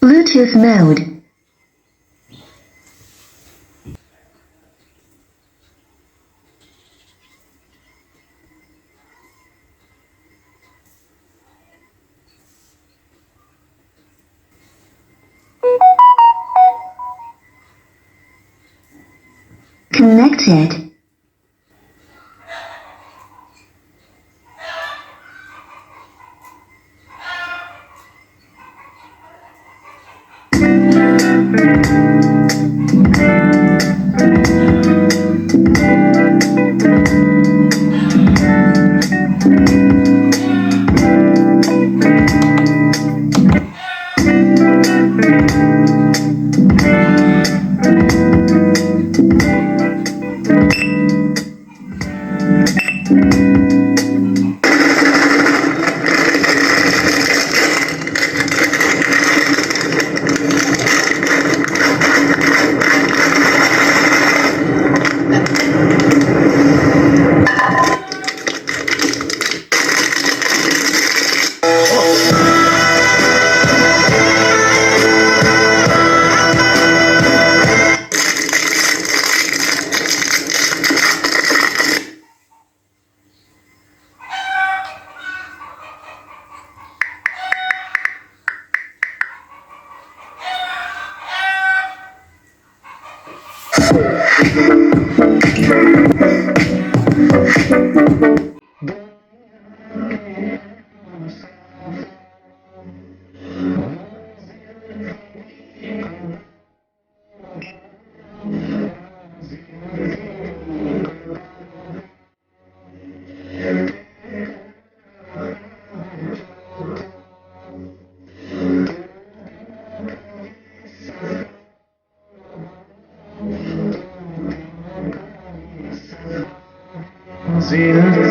Bluetooth mode. Connected.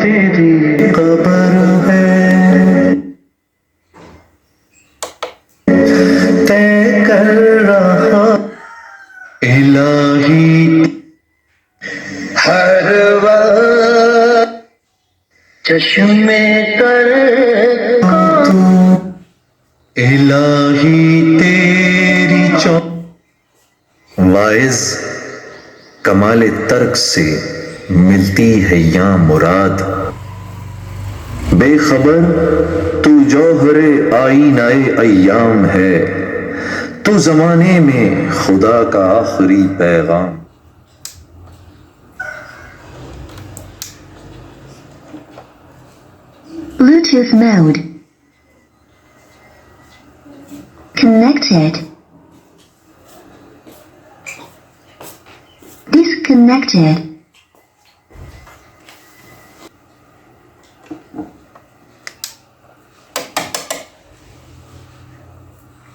तेरी कब्र है तय कर रहा इलाही हर वक्त चश्मे कर तू इलाही तेरी वाइज कमाल तर्क से मिलती है या मुराद बेखबर तू जौहरे आईनाए अय्याम है तू जमाने में खुदा का आखिरी पैगाम Bluetooth mode. Connected. Disconnected.